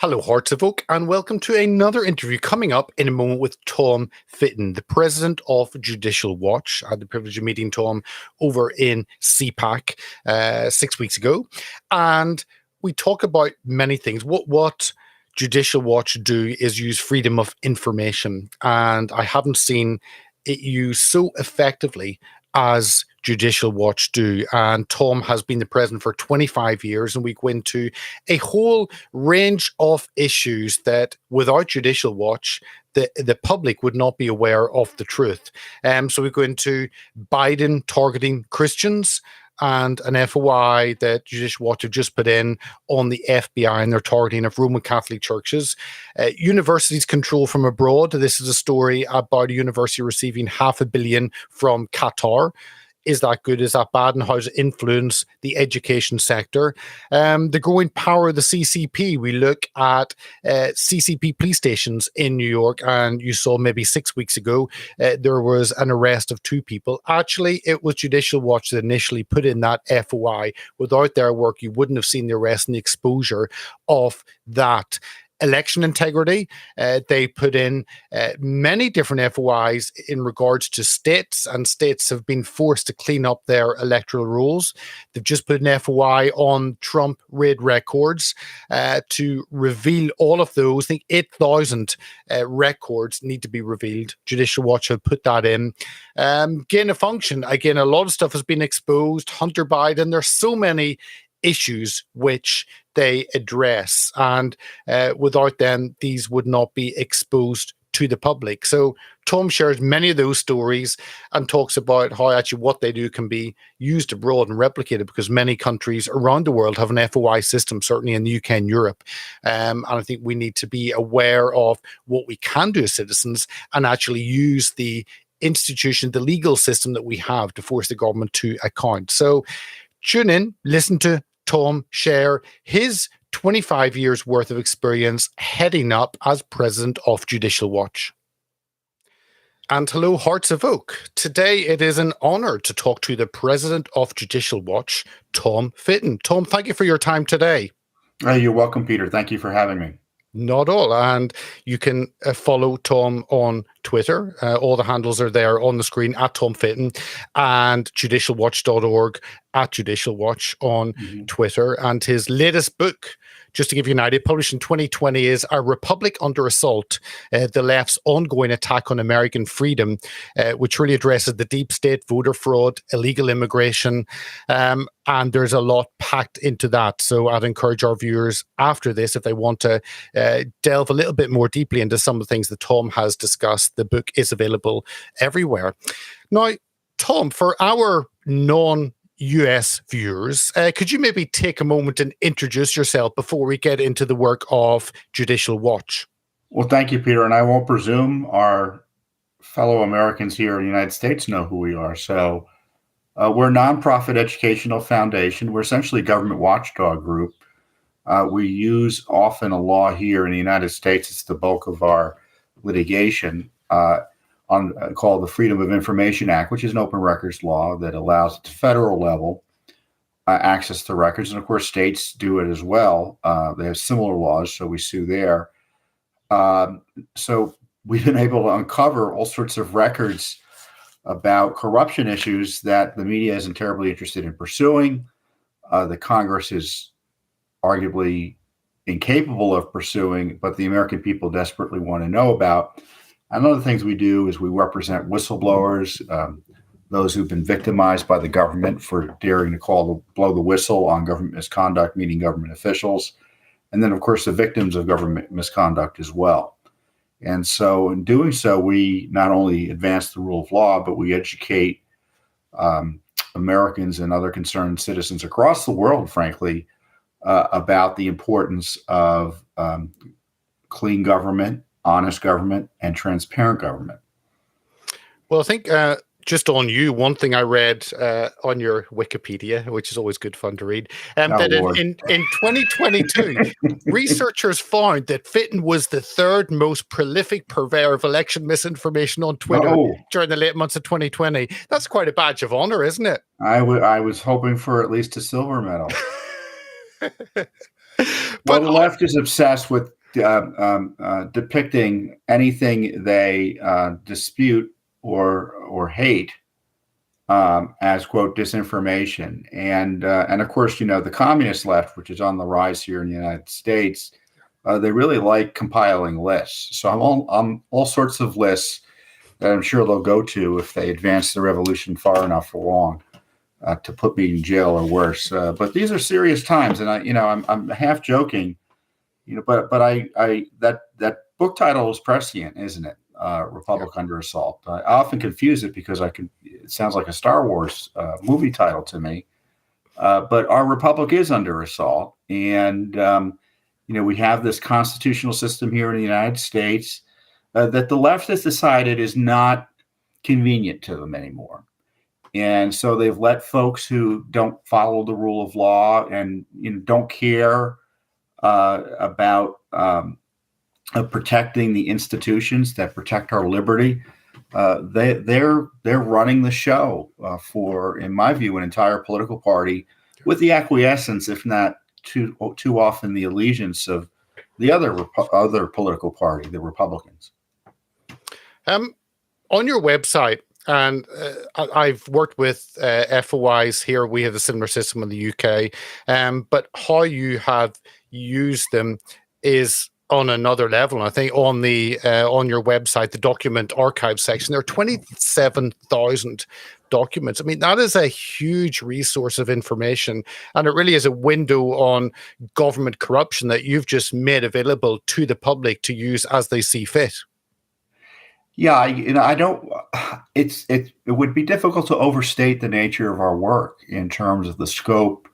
Hello, Hearts of Oak, and welcome to another interview coming up in a moment with Tom Fitton, the president of Judicial Watch. I had the privilege of meeting Tom over in CPAC 6 weeks ago, and we talk about many things. What Judicial Watch do is use freedom of information, and I haven't seen it used so effectively as Judicial Watch do. And Tom has been the president for 25 years, and we go into a whole range of issues that without Judicial Watch, the public would not be aware of the truth. So we go into Biden targeting Christians and an FOI that Judicial Watch have just put in on the FBI and their targeting of Roman Catholic churches. Universities control from abroad. This is a story about a university receiving $500 million from Qatar. Is that good? Is that bad? And how does it influence the education sector? The growing power of the CCP. We look at CCP police stations in New York, and you saw maybe 6 weeks ago, there was an arrest of 2 people. Actually, it was Judicial Watch that initially put in that FOI. Without their work, you wouldn't have seen the arrest and the exposure of that. Election integrity. They put in many different FOIs in regards to states, and states have been forced to clean up their electoral rules. They've just put an FOI on Trump raid records to reveal all of those. I think 8,000 records need to be revealed. Judicial Watch have put that in. Gain of function. Again, a lot of stuff has been exposed. Hunter Biden. There's so many issues which they address, and without them these would not be exposed to the public. So Tom shares many of those stories and talks about how actually what they do can be used abroad and replicated, because many countries around the world have an FOI system, certainly in the UK and Europe. And I think we need to be aware of what we can do as citizens and actually use the institution, the legal system that we have to force the government to account. So tune in, listen to Tom share his 25 years worth of experience heading up as president of Judicial Watch. And hello, Hearts of Oak. Today it is an honor to talk to the president of Judicial Watch, Tom Fitton. Tom, thank you for your time today. You're welcome, Peter. Thank you for having me. Not all. And you can follow Tom on Twitter. All the handles are there on the screen at Tom Fitton, and judicialwatch.org at Judicial Watch on Twitter. And his latest book, just to give you an idea, published in 2020, is A Republic Under Assault, the left's ongoing attack on American freedom, which really addresses the deep state, voter fraud, illegal immigration, and there's a lot packed into that. So I'd encourage our viewers after this, if they want to delve a little bit more deeply into some of the things that Tom has discussed, the book is available everywhere. Now, Tom, for our non-US viewers, could you maybe take a moment and introduce yourself before we get into the work of Judicial Watch? Well, thank you, Peter. And I won't presume our fellow Americans here in the United States know who we are. So we're a nonprofit educational foundation. We're essentially a government watchdog group. We use often a law here in the United States. It's the bulk of our litigation called the Freedom of Information Act, which is an open records law that allows at the federal level access to records. And of course, states do it as well. They have similar laws, so we sue there. So we've been able to uncover all sorts of records about corruption issues that the media isn't terribly interested in pursuing. The Congress is arguably incapable of pursuing, but the American people desperately want to know about. And one of the things we do is we represent whistleblowers, those who've been victimized by the government for daring to blow the whistle on government misconduct, meaning government officials. And then, of course, the victims of government misconduct as well. And so in doing so, we not only advance the rule of law, but we educate Americans and other concerned citizens across the world, frankly, about the importance of clean government, honest government, and transparent government. Well, I think just on you, one thing I read on your Wikipedia, which is always good fun to read, that in 2022, researchers found that Fitton was the third most prolific purveyor of election misinformation on Twitter during the late months of 2020. That's quite a badge of honor, isn't it? I was hoping for at least a silver medal. Well, But the left is obsessed with depicting anything they dispute or hate as quote disinformation, and of course, the communist left, which is on the rise here in the United States, they really like compiling lists. So I'm all sorts of lists that I'm sure they'll go to if they advance the revolution far enough along to put me in jail or worse. But these are serious times, and I'm half joking, but I that book title is prescient, isn't it? Republic Under Assault. I often confuse it because it sounds like a Star Wars movie title to me. But our republic is under assault, and we have this constitutional system here in the United States that the left has decided is not convenient to them anymore. And so they've let folks who don't follow the rule of law and don't care about protecting the institutions that protect our liberty. They're running the show for, in my view, an entire political party, with the acquiescence, if not too often, the allegiance of the other political party, the Republicans. On your website, and I've worked with FOIs here. We have a similar system in the UK, but how you have used them is on another level. And I think on your website, the document archive section, there are 27,000 documents. I mean, that is a huge resource of information, and it really is a window on government corruption that you've just made available to the public to use as they see fit. Yeah, I don't. It would be difficult to overstate the nature of our work in terms of the scope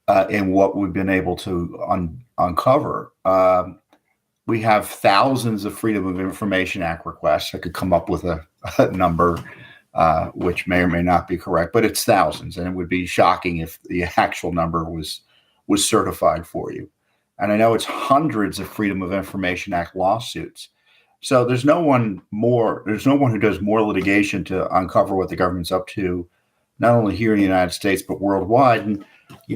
and what we've been able to uncover. We have thousands of Freedom of Information Act requests. I could come up with a number which may or may not be correct, but it's thousands, and it would be shocking if the actual number was certified for you. And I know it's hundreds of Freedom of Information Act lawsuits. So there's no one who does more litigation to uncover what the government's up to, not only here in the United States, but worldwide. And,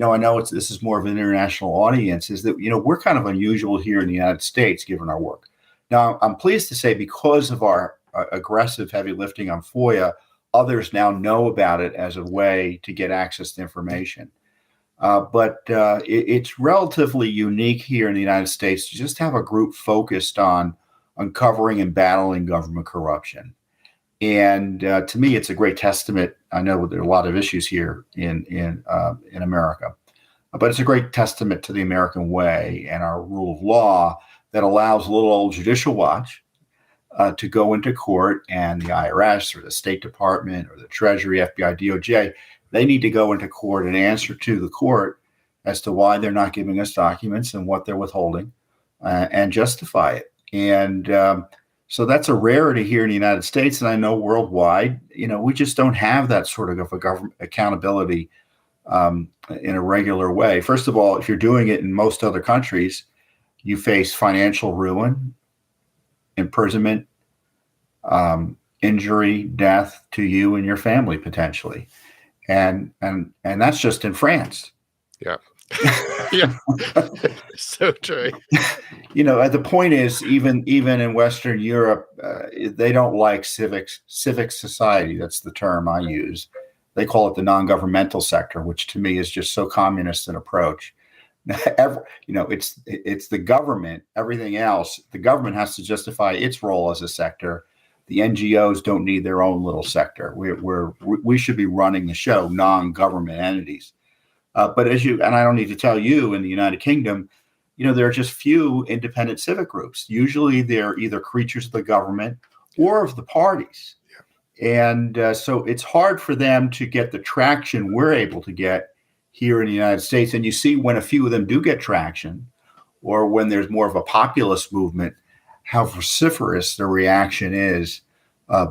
I know this is more of an international audience, is that, we're kind of unusual here in the United States, given our work. Now, I'm pleased to say, because of our aggressive heavy lifting on FOIA, others now know about it as a way to get access to information. But it's relatively unique here in the United States to just have a group focused on uncovering and battling government corruption. And to me, it's a great testament. I know there are a lot of issues here in America, but it's a great testament to the American way and our rule of law that allows little old Judicial Watch to go into court, and the IRS or the State Department or the Treasury, FBI, DOJ, they need to go into court and answer to the court as to why they're not giving us documents and what they're withholding, and justify it. And so that's a rarity here in the United States, and I know worldwide, we just don't have that sort of a government accountability in a regular way. First of all, if you're doing it in most other countries, you face financial ruin, imprisonment, injury, death to you and your family potentially, and that's just in France. Yeah. Yeah. So true. The point is, even in Western Europe, they don't like civic society. That's the term I use. They call it the non-governmental sector, which to me is just so communist an approach. It's the government. Everything else, the government has to justify its role as a sector. The NGOs don't need their own little sector. We should be running the show, non-government entities. But and I don't need to tell you, in the United Kingdom, there are just few independent civic groups. Usually they're either creatures of the government or of the parties. Yeah. And so it's hard for them to get the traction we're able to get here in the United States. And you see, when a few of them do get traction, or when there's more of a populist movement, how vociferous the reaction is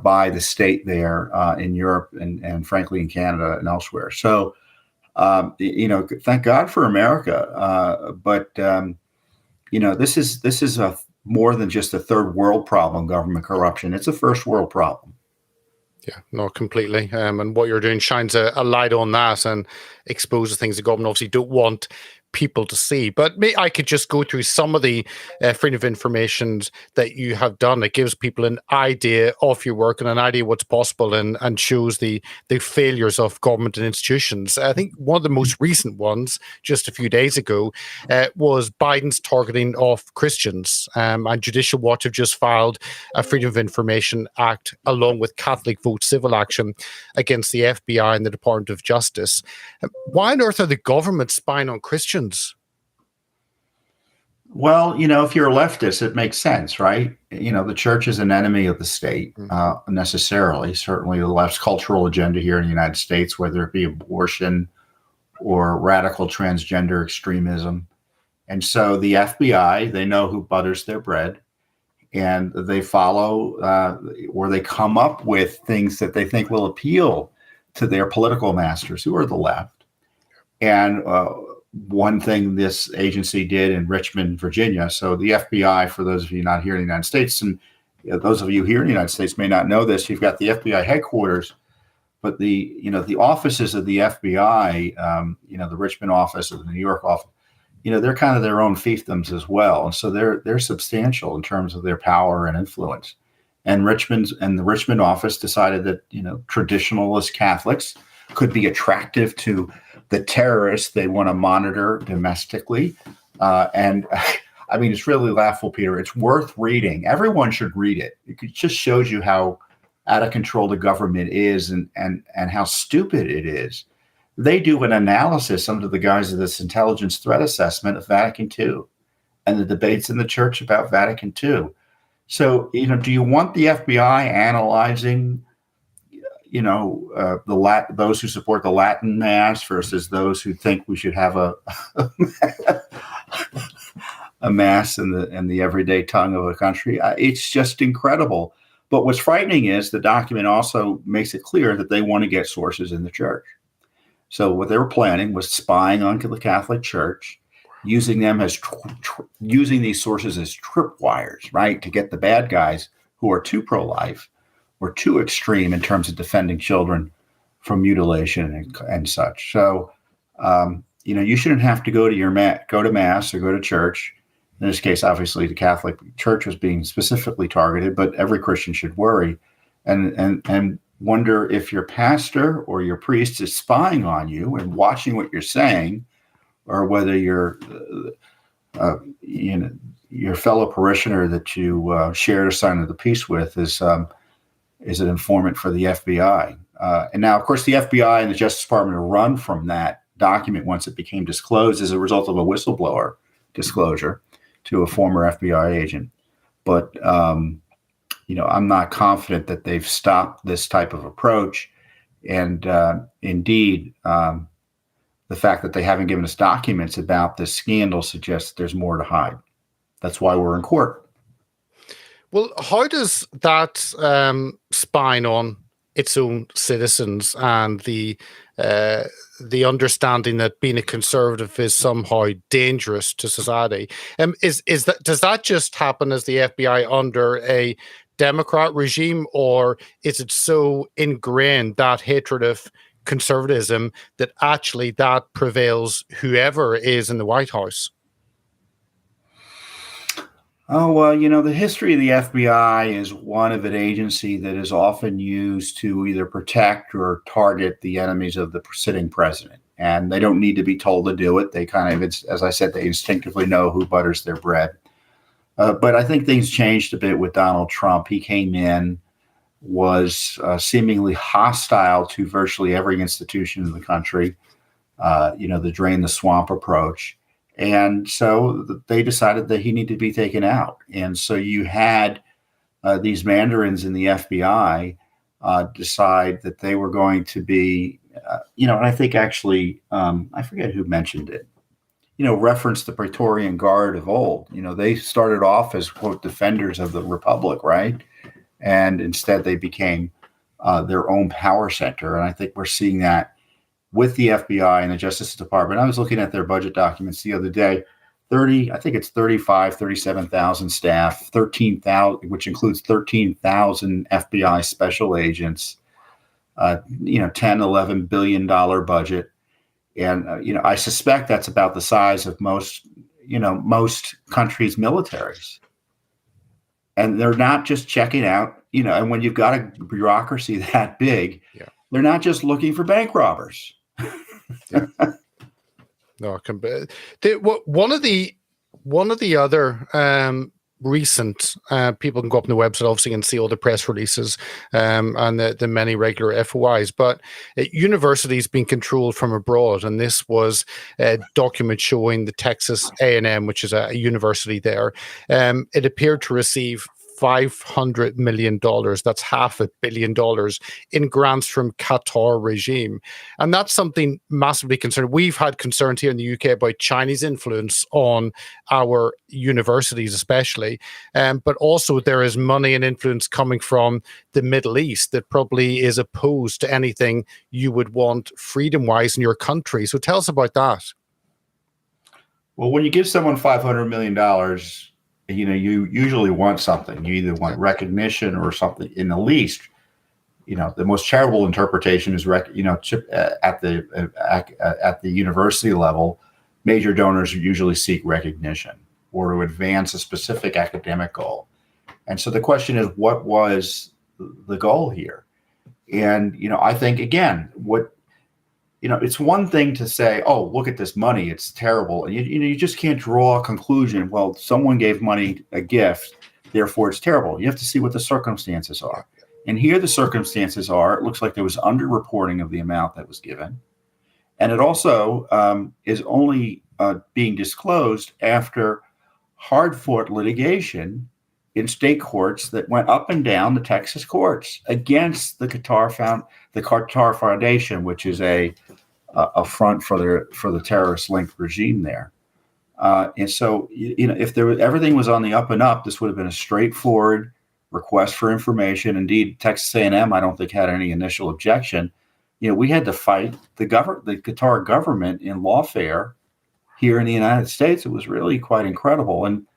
by the state there in Europe and frankly in Canada and elsewhere. So, thank God for America. But this is a more than just a third world problem, government corruption. It's a first world problem. Yeah, no, completely. And what you're doing shines a light on that and exposes things the government obviously don't want people to see. But I could just go through some of the freedom of information that you have done. It gives people an idea of your work and an idea what's possible, and shows the failures of government and institutions. I think one of the most recent ones, just a few days ago, was Biden's targeting of Christians. And Judicial Watch have just filed a Freedom of Information Act along with Catholic Vote civil action against the FBI and the Department of Justice. Why on earth are the government spying on Christians? Well, if you're a leftist, it makes sense, right? The church is an enemy of the state, necessarily. Certainly the left's cultural agenda here in the United States, whether it be abortion or radical transgender extremism. And so the FBI, they know who butters their bread, and they follow or they come up with things that they think will appeal to their political masters, who are the left. And one thing this agency did in Richmond, Virginia. So the FBI, for those of you not here in the United States, and those of you here in the United States may not know this, you've got the FBI headquarters, but the offices of the FBI, the Richmond office or the New York office, they're kind of their own fiefdoms as well. And so they're substantial in terms of their power and influence. And the Richmond office decided that, traditionalist Catholics could be attractive to the terrorists they want to monitor domestically. And I mean, it's really laughable, Peter. It's worth reading. Everyone should read it. It just shows you how out of control the government is and how stupid it is. They do an analysis under the guise of this intelligence threat assessment of Vatican II and the debates in the church about Vatican II. So, do you want the FBI analyzing those who support the Latin Mass versus those who think we should have a Mass in the everyday tongue of a country? It's just incredible. But what's frightening is the document also makes it clear that they want to get sources in the church. So what they were planning was spying on the Catholic Church, using them as using these sources as tripwires, right, to get the bad guys who are too pro-life or too extreme in terms of defending children from mutilation and such. So, you shouldn't have to go to Mass or go to church. In this case, obviously, the Catholic Church was being specifically targeted, but every Christian should worry and wonder if your pastor or your priest is spying on you and watching what you're saying, or whether your fellow parishioner that you shared a sign of the peace with is an informant for the FBI. And now, of course, the FBI and the Justice Department are run from that document once it became disclosed as a result of a whistleblower disclosure to a former FBI agent. But, I'm not confident that they've stopped this type of approach. And indeed, the fact that they haven't given us documents about this scandal suggests there's more to hide. That's why we're in court. Well, how does that spying on its own citizens and the understanding that being a conservative is somehow dangerous to society, does that just happen as the FBI under a Democrat regime, or is it so ingrained, that hatred of conservatism, that actually that prevails whoever is in the White House? Oh, well, the history of the FBI is one of an agency that is often used to either protect or target the enemies of the sitting president. And they don't need to be told to do it. They as I said, they instinctively know who butters their bread. But I think things changed a bit with Donald Trump. He came in, was seemingly hostile to virtually every institution in the country, the drain the swamp approach. And so they decided that he needed to be taken out. And so you had these mandarins in the FBI decide that they were going to be, and I think actually, I forget who mentioned it, referenced the Praetorian Guard of old. They started off as, quote, defenders of the Republic, right? And instead they became their own power center. And I think we're seeing that with the FBI and the Justice Department. I was looking at their budget documents the other day. 37,000 staff, 13,000, which includes 13,000 FBI special agents, $10, $11 billion budget. And I suspect that's about the size of most countries' militaries. And they're not just checking out, and when you've got a bureaucracy that big, they're not just looking for bank robbers. Yeah. No, one of the other recent people can go up on the website obviously and see all the press releases and the many regular FOIs, but universities being controlled from abroad, and this was a document showing the Texas A&M, which is a university there. It appeared to receive $500 million. That's $500 million in grants from Qatar regime. And that's something massively concerning. We've had concerns here in the UK about Chinese influence on our universities, especially. But also there is money and influence coming from the Middle East that probably is opposed to anything you would want freedom-wise in your country. So tell us about that. Well, when you give someone $500 million, you usually want something. You either want recognition or something. In the least, the most charitable interpretation is, at the university level, major donors usually seek recognition or to advance a specific academic goal. And so the question is, what was the goal here? And I think again, it's one thing to say, "Oh, look at this money; it's terrible." And you just can't draw a conclusion. Well, someone gave money a gift, therefore it's terrible. You have to see what the circumstances are. And here the circumstances are: it looks like there was underreporting of the amount that was given, and it also is only being disclosed after hard-fought litigation in state courts that went up and down the Texas courts against the Qatar Foundation, which is a front for the terrorist-linked regime there. And so, if everything was on the up and up, this would have been a straightforward request for information. Indeed, Texas A&M, I don't think, had any initial objection. We had to fight the Qatar government in lawfare here in the United States. It was really quite incredible. And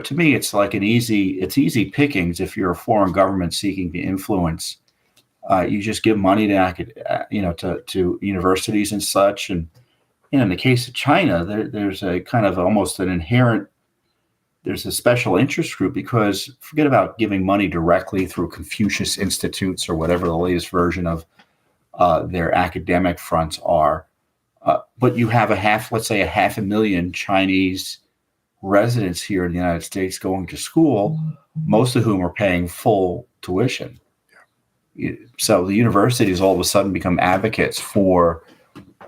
to me, it's like easy pickings if you're a foreign government seeking to influence. You just give money to universities and such. And in the case of China, there's a kind of almost an inherent, there's a special interest group, because forget about giving money directly through Confucius Institutes or whatever the latest version of their academic fronts are. But you have let's say 500,000 Chinese residents here in the United States going to school, most of whom are paying full tuition. So the universities all of a sudden become advocates for,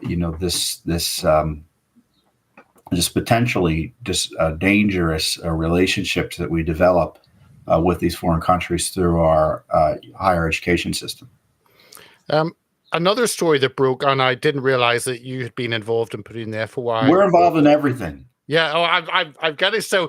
this potentially dangerous relationships that we develop with these foreign countries through our higher education system. Another story that broke, and I didn't realize that you had been involved in putting the FOI. We're involved in everything. Yeah, I've got it. So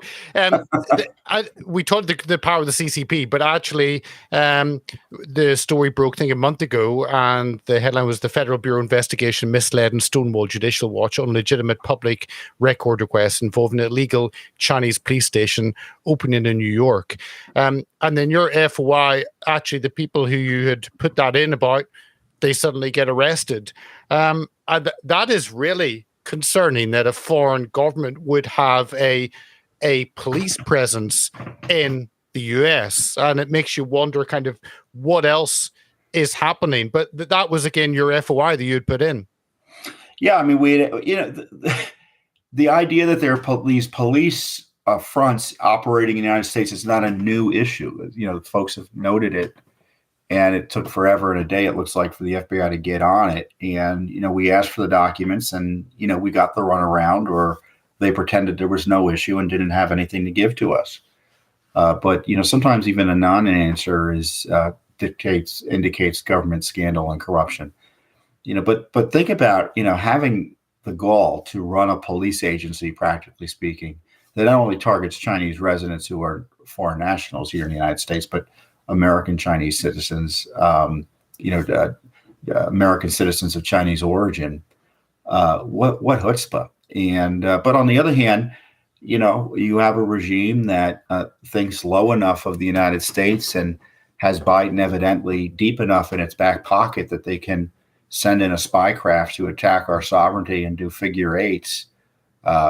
we talked the power of the CCP, but actually the story broke, I think, a month ago, and the headline was "The Federal Bureau Investigation Misled and Stonewalled Judicial Watch on Legitimate Public Record Requests Involving an Illegal Chinese Police Station Opening in New York." And then your FOI, actually, the people who you had put that in about, they suddenly get arrested. And that is really concerning, that a foreign government would have a police presence in the US, and it makes you wonder kind of what else is happening. But that was, again, your FOI that you'd put in. Yeah, I mean, the idea that there are these police fronts operating in the United States is not a new issue. Folks have noted it. And it took forever and a day, it looks like, for the FBI to get on it. And, we asked for the documents, and, we got the runaround, or they pretended there was no issue and didn't have anything to give to us. But sometimes even a non-answer indicates government scandal and corruption. But think about, having the gall to run a police agency, practically speaking, that not only targets Chinese residents who are foreign nationals here in the United States, but American Chinese citizens, American citizens of Chinese origin. What chutzpah! And but on the other hand, you have a regime that thinks low enough of the United States and has Biden evidently deep enough in its back pocket that they can send in a spy craft to attack our sovereignty and do figure eights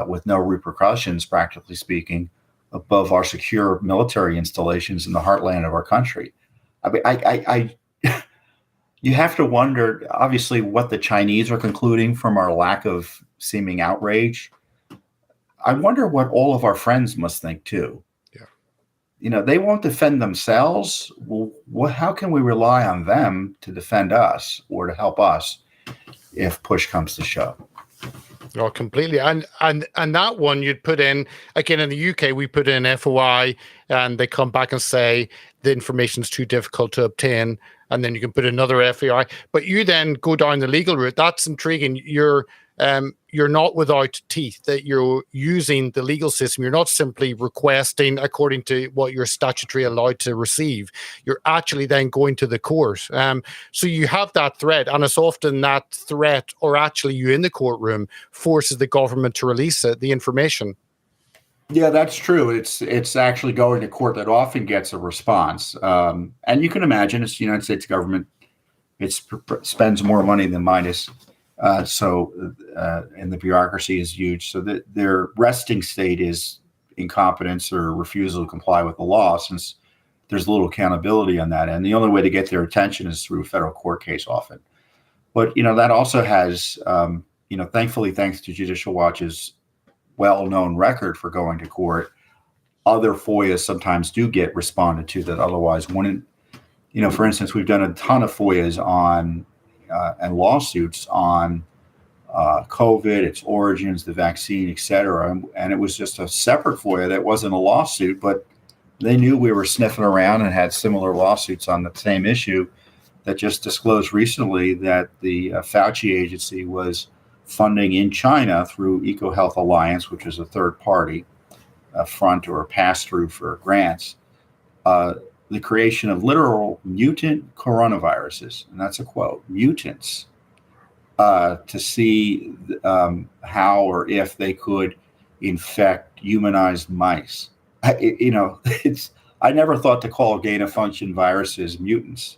with no repercussions, practically speaking, above our secure military installations in the heartland of our country. I mean, I you have to wonder, obviously, what the Chinese are concluding from our lack of seeming outrage. I wonder what all of our friends must think too. Yeah. They won't defend themselves. Well, how can we rely on them to defend us or to help us if push comes to shove? Oh, completely. And that one you'd put in, again, in the UK, we put in FOI and they come back and say the information's too difficult to obtain. And then you can put another FOI, but you then go down the legal route. That's intriguing. You're not without teeth, that you're using the legal system. You're not simply requesting according to what you're statutory allowed to receive. You're actually then going to the court. So you have that threat, and it's often that threat, or actually you in the courtroom, forces the government to release the information. Yeah, that's true. It's actually going to court that often gets a response. And you can imagine it's the United States government. It spends more money than Midas. And the bureaucracy is huge. So that their resting state is incompetence or refusal to comply with the law, since there's little accountability on that. And the only way to get their attention is through a federal court case often. But, that also has, thankfully, thanks to Judicial Watch's well-known record for going to court, other FOIAs sometimes do get responded to that otherwise wouldn't. For instance, we've done a ton of FOIAs on and lawsuits on COVID, its origins, the vaccine, et cetera. And it was just a separate FOIA that wasn't a lawsuit, but they knew we were sniffing around and had similar lawsuits on the same issue that just disclosed recently that the Fauci agency was funding in China through EcoHealth Alliance, which is a third party, a front or a pass-through for grants, the creation of literal mutant coronaviruses, and that's a quote, mutants, to see how or if they could infect humanized mice. I never thought to call gain-of-function viruses mutants.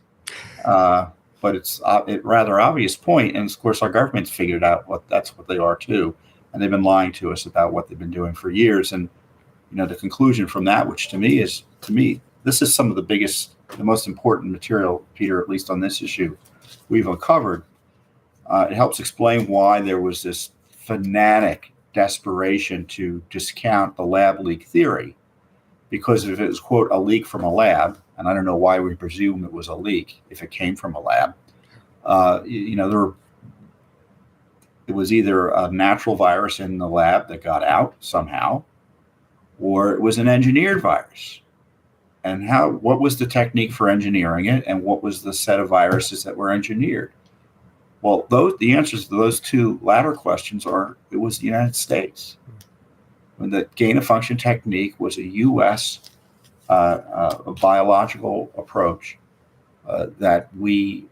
But it's a rather obvious point, and of course our government's figured out that's what they are too, and they've been lying to us about what they've been doing for years. And the conclusion from that, which to me this is some of the most important material, Peter, at least on this issue, we've uncovered. It helps explain why there was this fanatic desperation to discount the lab leak theory, because if it was, quote, a leak from a lab, and I don't know why we presume it was a leak if it came from a lab. It was either a natural virus in the lab that got out somehow, or it was an engineered virus. And what was the technique for engineering it, and what was the set of viruses that were engineered? Well, the answers to those two latter questions are it was the United States. When the gain-of-function technique was a U.S. A biological approach that we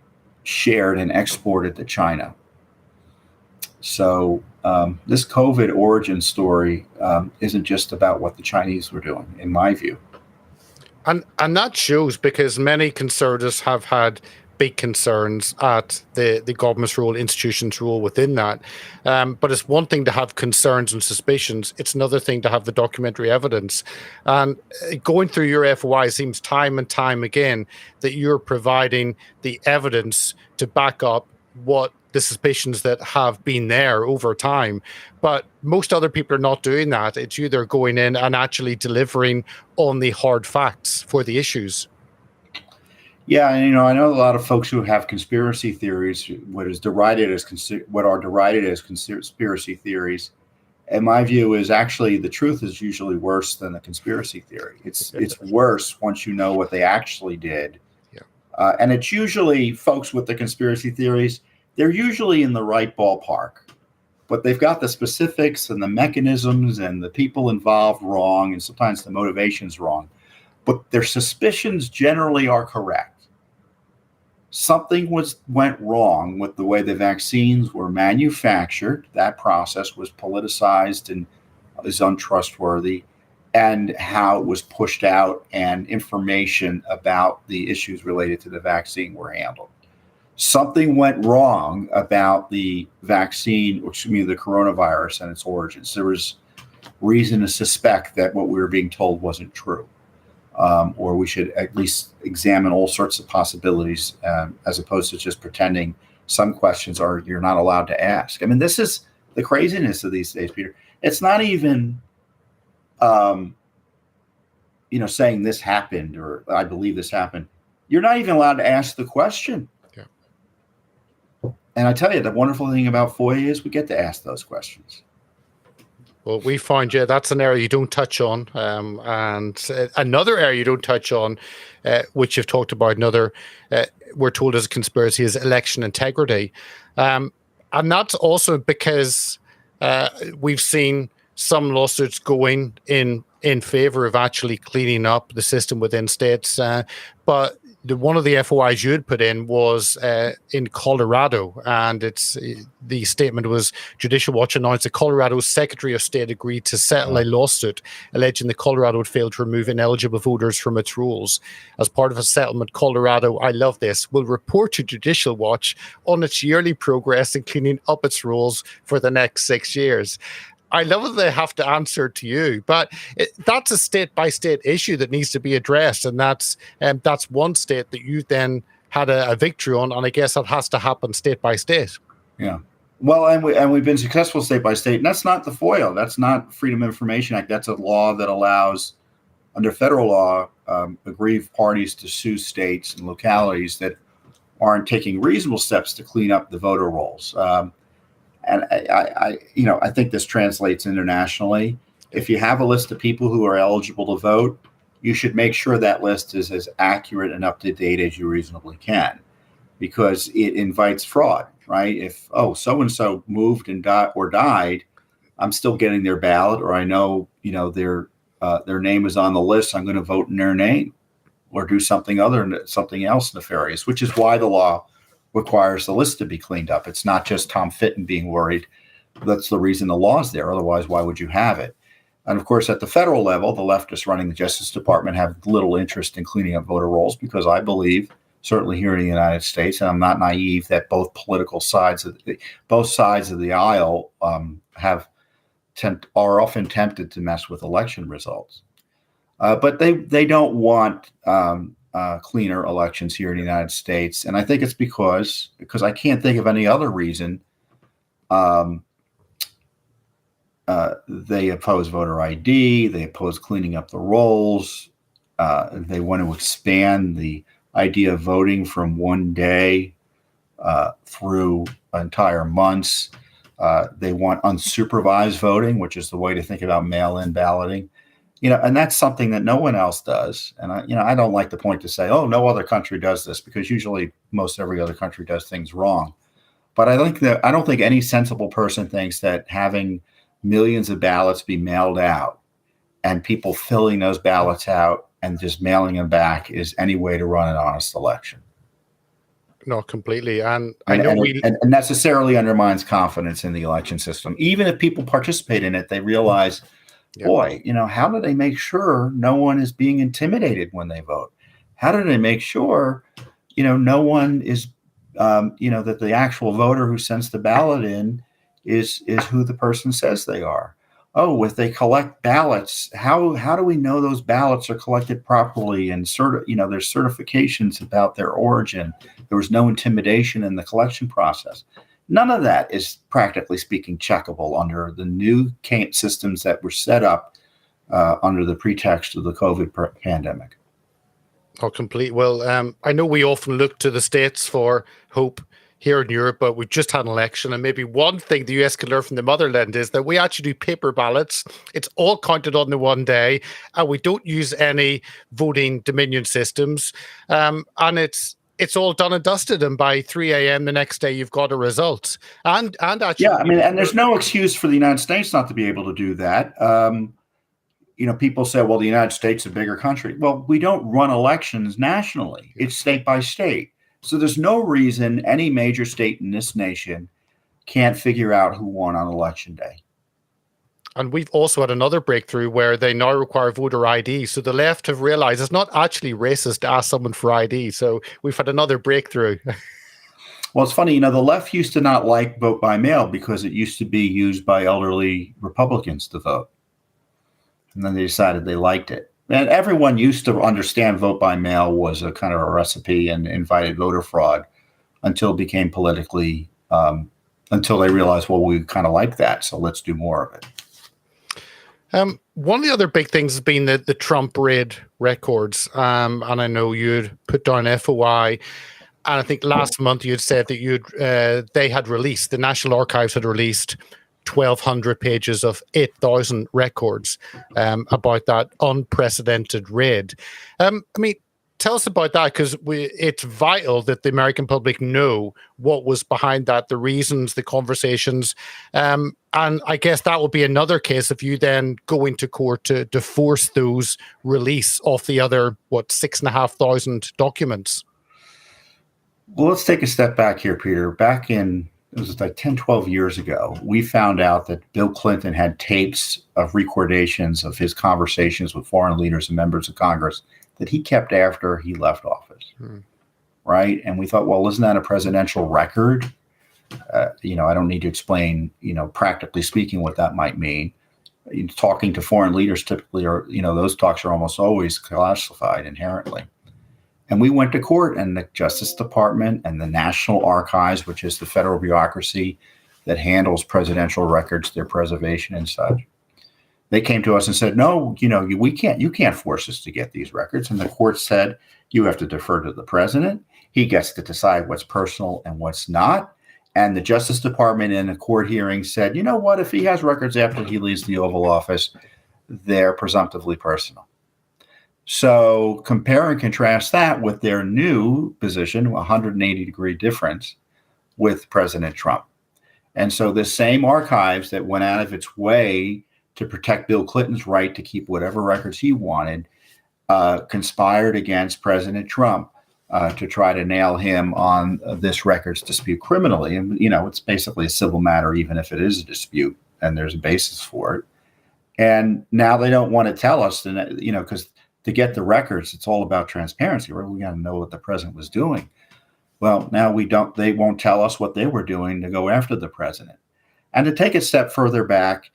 shared and exported to China. So this COVID origin story isn't just about what the Chinese were doing, in my view. And that shows, because many conservatives have had big concerns at the government's role, institutions' role within that. But it's one thing to have concerns and suspicions. It's another thing to have the documentary evidence. And going through your FOI seems time and time again that you're providing the evidence to back up what the suspicions that have been there over time. But most other people are not doing that. It's either going in and actually delivering on the hard facts for the issues. Yeah, and I know a lot of folks who have conspiracy theories, what are derided as conspiracy theories. And my view is actually the truth is usually worse than the conspiracy theory. It's worse once you know what they actually did. Yeah. And it's usually folks with the conspiracy theories, they're usually in the right ballpark, but they've got the specifics and the mechanisms and the people involved wrong, and sometimes the motivation's wrong. But their suspicions generally are correct. Something went wrong with the way the vaccines were manufactured. That process was politicized and is untrustworthy, and how it was pushed out and information about the issues related to the vaccine were handled. something went wrong about the vaccine, or excuse me, the coronavirus and its origins. There was reason to suspect that what we were being told wasn't true, or we should at least examine all sorts of possibilities, as opposed to just pretending some questions you're not allowed to ask. I mean, this is the craziness of these days, Peter. It's not even, saying this happened or I believe this happened. You're not even allowed to ask the question. Yeah. And I tell you, the wonderful thing about FOIA is we get to ask those questions. Well, we find that's an area you don't touch on. And another area you don't touch on, which you've talked about, we're told is a conspiracy, is election integrity. And that's also because we've seen some lawsuits going in favor of actually cleaning up the system within states. But one of the FOIs you had put in was in Colorado, and the statement was Judicial Watch announced that Colorado's Secretary of State agreed to settle a lawsuit alleging that Colorado had failed to remove ineligible voters from its rolls. As part of a settlement, Colorado, I love this, will report to Judicial Watch on its yearly progress in cleaning up its rolls for the next 6 years. I love that they have to answer to you, but that's a state-by-state issue that needs to be addressed, and that's one state that you then had a victory on, and I guess that has to happen state by state. Yeah, well, and we've been successful state by state, and that's not the FOIA. That's not Freedom of Information Act. That's a law that allows, under federal law, aggrieved parties to sue states and localities that aren't taking reasonable steps to clean up the voter rolls. And I think this translates internationally. If you have a list of people who are eligible to vote, you should make sure that list is as accurate and up to date as you reasonably can, because it invites fraud, right? If, so-and-so moved and died, I'm still getting their ballot, or I know, their name is on the list, I'm going to vote in their name or do something else nefarious, which is why the law requires the list to be cleaned up. It's not just Tom Fitton being worried. That's the reason the law's there. Otherwise, why would you have it? And of course, at the federal level, the leftists running the Justice Department have little interest in cleaning up voter rolls, because I believe, certainly here in the United States, and I'm not naive, that both sides of the aisle are often tempted to mess with election results. But they don't want cleaner elections here in the United States. And I think it's because I can't think of any other reason they oppose voter ID, they oppose cleaning up the rolls, they want to expand the idea of voting from one day through entire months. They want unsupervised voting, which is the way to think about mail-in balloting. And that's something that no one else does. And I don't like the point to say, no other country does this, because usually most every other country does things wrong. But I don't think any sensible person thinks that having millions of ballots be mailed out and people filling those ballots out and just mailing them back is any way to run an honest election. No, completely. And necessarily undermines confidence in the election system. Even if people participate in it, they realize, boy, how do they make sure no one is being intimidated when they vote? How do they make sure, no one is, that the actual voter who sends the ballot in is who the person says they are? If they collect ballots, how do we know those ballots are collected properly? And there's certifications about their origin. There was no intimidation in the collection process. None of that is, practically speaking, checkable under the new systems that were set up under the pretext of the COVID pandemic. Oh, complete. Well, I know we often look to the States for hope here in Europe, but we've just had an election, and maybe one thing the US can learn from the motherland is that we actually do paper ballots. It's all counted on the one day, and we don't use any voting dominion systems. And it's all done and dusted, and by 3 a.m. the next day, you've got a result. And actually, and there's no excuse for the United States not to be able to do that. People say, well, the United States is a bigger country. Well, we don't run elections nationally. It's state by state. So there's no reason any major state in this nation can't figure out who won on election day. And we've also had another breakthrough where they now require voter ID. So the left have realized it's not actually racist to ask someone for ID. So we've had another breakthrough. Well, it's funny, the left used to not like vote by mail because it used to be used by elderly Republicans to vote. And then they decided they liked it. And everyone used to understand vote by mail was a kind of a recipe and invited voter fraud until it became politically, until they realized, well, we kind of like that, so let's do more of it. One of the other big things has been the Trump raid records. And I know you'd put down FOI. And I think last month you'd said that they had released, the National Archives had released 1,200 pages of 8,000 records about that unprecedented raid. I mean, tell us about that, because it's vital that the American public know what was behind that, the reasons, the conversations. And I guess that will be another case if you then go into court to force those release of the other, 6,500 documents. Well, let's take a step back here, Peter. Back in, it was like 10, 12 years ago, we found out that Bill Clinton had tapes of recordations of his conversations with foreign leaders and members of Congress that he kept after he left office, right? And we thought, well, isn't that a presidential record? I don't need to explain, practically speaking, what that might mean. Talking to foreign leaders typically are, those talks are almost always classified inherently. And we went to court, and the Justice Department and the National Archives, which is the federal bureaucracy that handles presidential records, their preservation and such, they came to us and said, no, you can't force us to get these records. And the court said, you have to defer to the president. He gets to decide what's personal and what's not. And the Justice Department in a court hearing said, you know what, if he has records after he leaves the Oval Office, they're presumptively personal. So compare and contrast that with their new position, 180-degree difference with President Trump. And so the same archives that went out of its way to protect Bill Clinton's right to keep whatever records he wanted, conspired against President Trump to try to nail him on this records dispute criminally. And, it's basically a civil matter, even if it is a dispute and there's a basis for it. And now they don't want to tell us, because to get the records, it's all about transparency. Right? We got to know what the president was doing. Well, now they won't tell us what they were doing to go after the president. And to take a step further back,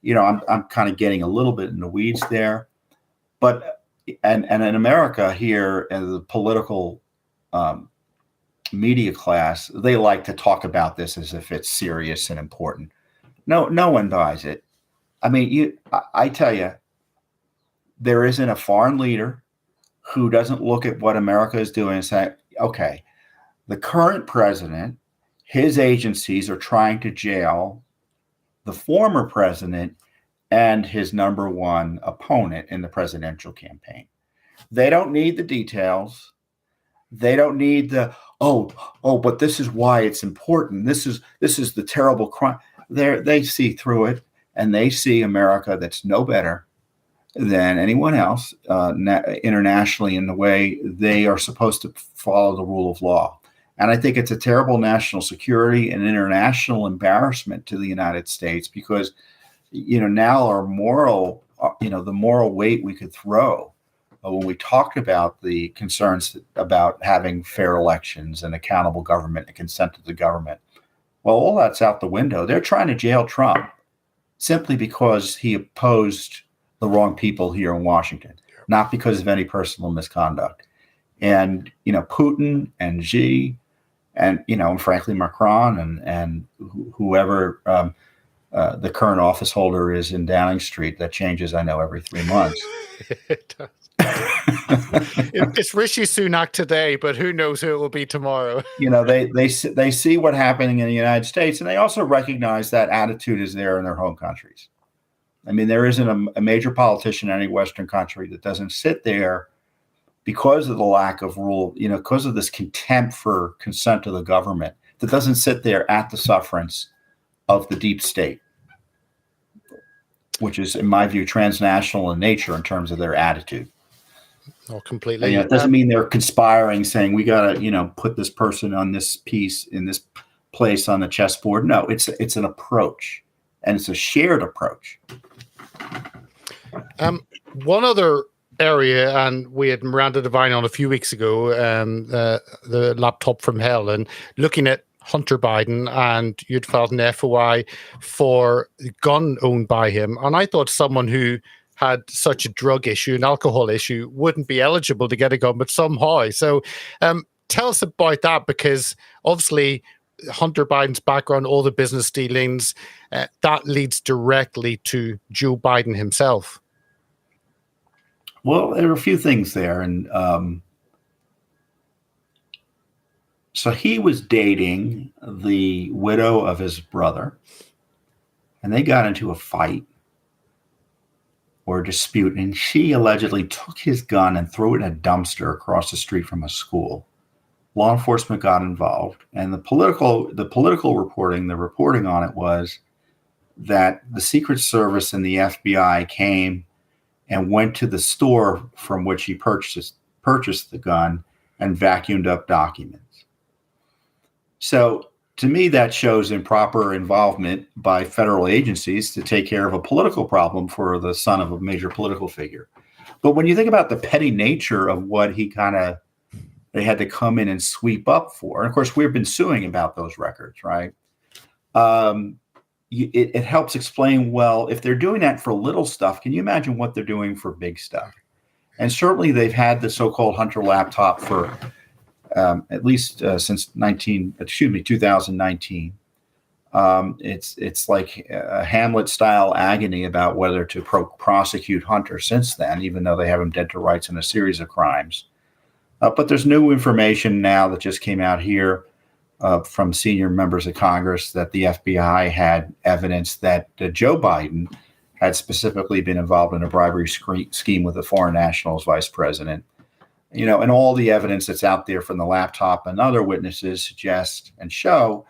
I'm kind of getting a little bit in the weeds there, but and in America here, the political media class, they like to talk about this as if it's serious and important. No one buys it. I mean, I tell you, there isn't a foreign leader who doesn't look at what America is doing and say, okay, the current president, his agencies are trying to jail the former president and his number one opponent in the presidential campaign. They don't need the details. They don't need the, but this is why it's important. This is the terrible crime. They see through it, and they see America that's no better than anyone else internationally in the way they are supposed to follow the rule of law. And I think it's a terrible national security and international embarrassment to the United States because, now our moral, the moral weight we could throw when we talked about the concerns about having fair elections and accountable government and consent to the government. Well, all that's out the window. They're trying to jail Trump simply because he opposed the wrong people here in Washington, not because of any personal misconduct. And, Putin and Xi and, and frankly, Macron and whoever the current office holder is in Downing Street, that changes, I know, every 3 months. It does. It's Rishi Sunak today, but who knows who it will be tomorrow. They see what's happening in the United States, and they also recognize that attitude is there in their home countries. I mean, there isn't a major politician in any Western country that doesn't sit there because of the lack of rule, because of this contempt for consent to the government, that doesn't sit there at the sufferance of the deep state, which is, in my view, transnational in nature in terms of their attitude. Oh, completely. It doesn't mean they're conspiring, saying we got to, put this person on this piece in this place on the chessboard. No, it's an approach, and it's a shared approach. One other area, and we had Miranda Devine on a few weeks ago, the laptop from hell, and looking at Hunter Biden, and you'd filed an FOI for the gun owned by him. And I thought someone who had such a drug issue, an alcohol issue, wouldn't be eligible to get a gun, but somehow. So tell us about that, because obviously Hunter Biden's background, all the business dealings, that leads directly to Joe Biden himself. Well, there are a few things there. And so he was dating the widow of his brother, and they got into a fight or a dispute, and she allegedly took his gun and threw it in a dumpster across the street from a school. Law enforcement got involved, and the political reporting, the reporting on it was that the Secret Service and the FBI came and went to the store from which he purchased the gun and vacuumed up documents. So to me, that shows improper involvement by federal agencies to take care of a political problem for the son of a major political figure. But when you think about the petty nature of what they had to come in and sweep up for, and of course, we've been suing about those records, right? It helps explain, well, if they're doing that for little stuff, can you imagine what they're doing for big stuff? And certainly they've had the so-called Hunter laptop for at least since 2019. It's like a Hamlet-style agony about whether to prosecute Hunter since then, even though they have him dead to rights in a series of crimes. But there's new information now that just came out here from senior members of Congress that the FBI had evidence that Joe Biden had specifically been involved in a bribery scheme with a foreign national as vice president. And all the evidence that's out there from the laptop and other witnesses suggest and show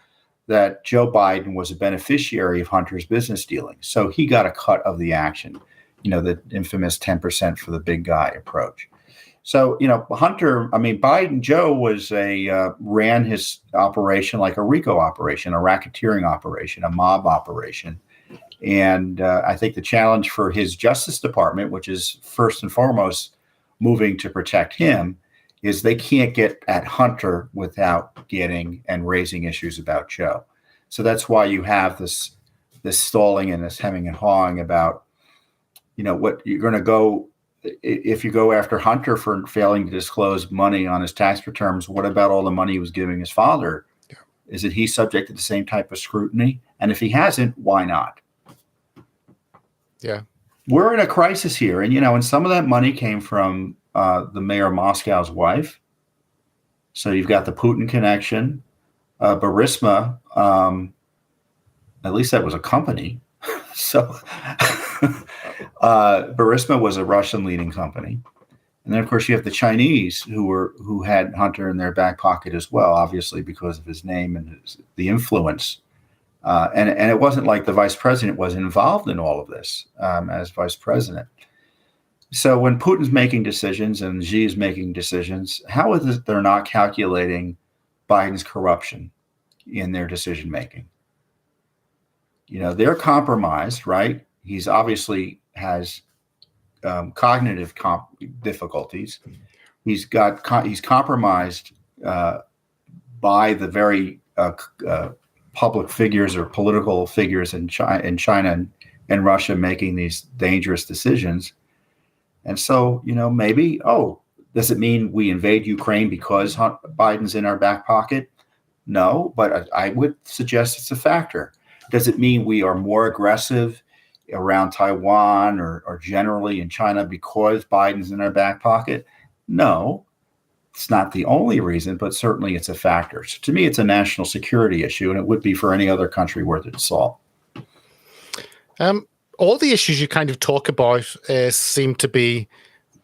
that Joe Biden was a beneficiary of Hunter's business dealings. So he got a cut of the action, the infamous 10% for the big guy approach. So, Joe ran his operation like a RICO operation, a racketeering operation, a mob operation. And I think the challenge for his Justice Department, which is first and foremost moving to protect him, is they can't get at Hunter without getting and raising issues about Joe. So that's why you have this stalling and this hemming and hawing about, what you're going to go. If you go after Hunter for failing to disclose money on his tax returns, what about all the money he was giving his father? Yeah. Isn't he subject to the same type of scrutiny? And if he hasn't, why not? Yeah. We're in a crisis here. And some of that money came from the mayor of Moscow's wife. So you've got the Putin connection. Burisma, at least that was a company. So Burisma was a Russian leading company. And then, of course, you have the Chinese who had Hunter in their back pocket as well, obviously because of his name and the influence. And it wasn't like the vice president was involved in all of this as vice president. So when Putin's making decisions and Xi is making decisions, how is it they're not calculating Biden's corruption in their decision making? They're compromised, right? He's obviously has cognitive difficulties. He's compromised by the very public figures or political figures in China and Russia making these dangerous decisions. And so, maybe, does it mean we invade Ukraine because Biden's in our back pocket? No, but I would suggest it's a factor. Does it mean we are more aggressive around Taiwan or generally in China because Biden's in our back pocket? No, it's not the only reason, but certainly it's a factor. So to me, it's a national security issue, and it would be for any other country worth its salt. All the issues you kind of talk about seem to be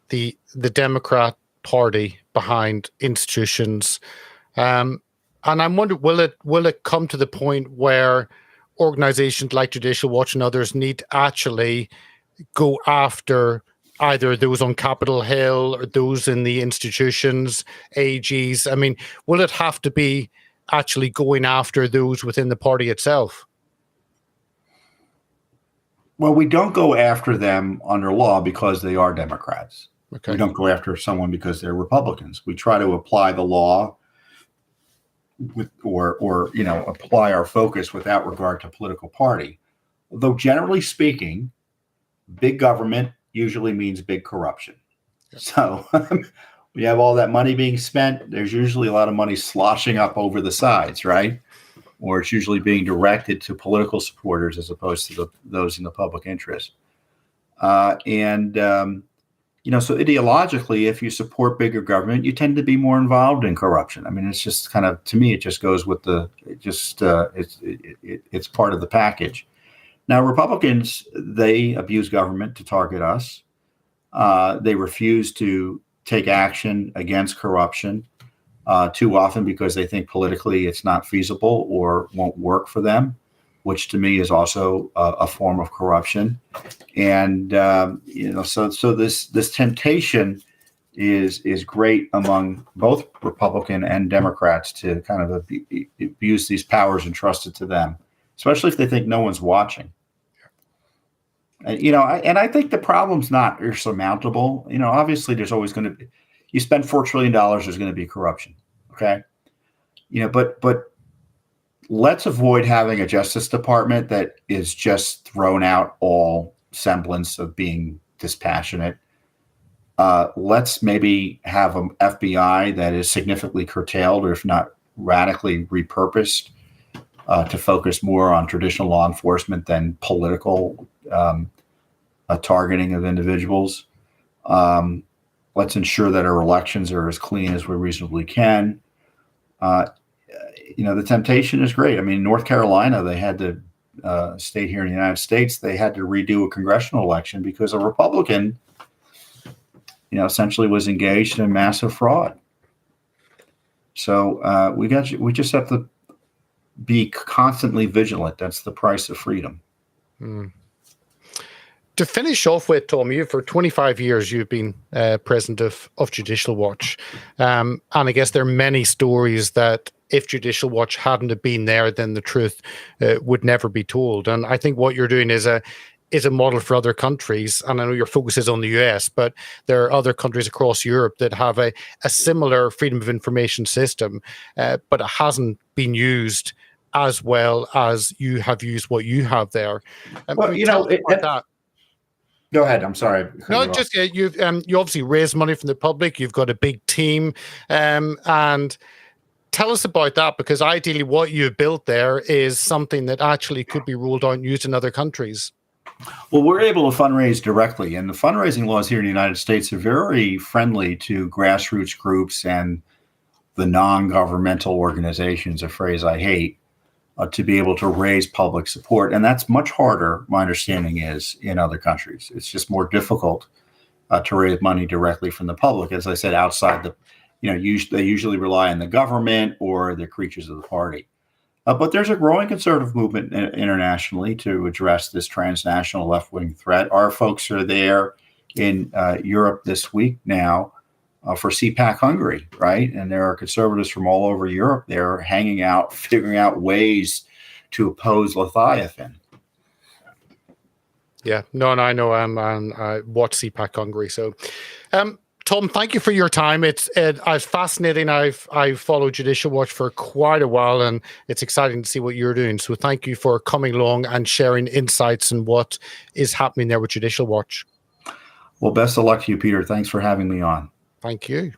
the Democrat Party behind institutions. And I'm wondering, will it come to the point where organizations like Judicial Watch and others need to actually go after either those on Capitol Hill or those in the institutions, AGs? I mean, will it have to be actually going after those within the party itself? Well, we don't go after them under law because they are Democrats. Okay. We don't go after someone because they're Republicans. We try to apply the law or apply our focus without regard to political party. Though generally speaking, big government usually means big corruption. Yep. So we have all that money being spent. There's usually a lot of money sloshing up over the sides, right? Or it's usually being directed to political supporters as opposed to those in the public interest. So ideologically, if you support bigger government, you tend to be more involved in corruption. I mean, it's just kind of, to me, it just goes with it's part of the package. Now, Republicans, they abuse government to target us. They refuse to take action against corruption too often because they think politically it's not feasible or won't work for them, which to me is also a form of corruption. And so this temptation is great among both Republican and Democrats to kind of abuse these powers entrusted to them, especially if they think no one's watching. And I think the problem's not insurmountable. Obviously, there's always going to be. You spend $4 trillion, there's going to be corruption. Okay, but let's avoid having a Justice Department that is just thrown out all semblance of being dispassionate. Let's maybe have an FBI that is significantly curtailed, or if not radically repurposed, to focus more on traditional law enforcement than political targeting of individuals. Let's ensure that our elections are as clean as we reasonably can. The temptation is great. I mean, North Carolina, they had to state here in the United States, they had to redo a congressional election because a Republican, essentially was engaged in massive fraud. So we just have to be constantly vigilant. That's the price of freedom. To finish off with, Tom, for 25 years, you've been president of Judicial Watch. And I guess there are many stories that if Judicial Watch hadn't have been there, then the truth would never be told. And I think what you're doing is a model for other countries. And I know your focus is on the US, but there are other countries across Europe that have a similar freedom of information system, but it hasn't been used as well as you have used what you have there. Go ahead. I'm sorry. No, just you obviously raise money from the public. You've got a big team, and tell us about that, because ideally what you've built there is something that actually could be rolled out and used in other countries. Well, we're able to fundraise directly, and the fundraising laws here in the United States are very friendly to grassroots groups and the non-governmental organizations, a phrase I hate, to be able to raise public support. And that's much harder, my understanding is, in other countries. It's just more difficult to raise money directly from the public. As I said, outside they usually rely on the government or the creatures of the party. But there's a growing conservative movement internationally to address this transnational left-wing threat. Our folks are there in Europe this week now for CPAC Hungary, right? And there are conservatives from all over Europe there hanging out, figuring out ways to oppose Leviathan. Yeah, no, and I know I watch CPAC Hungary. So, Tom, thank you for your time. It's fascinating. I've followed Judicial Watch for quite a while, and it's exciting to see what you're doing. So thank you for coming along and sharing insights on what is happening there with Judicial Watch. Well, best of luck to you, Peter. Thanks for having me on. Thank you.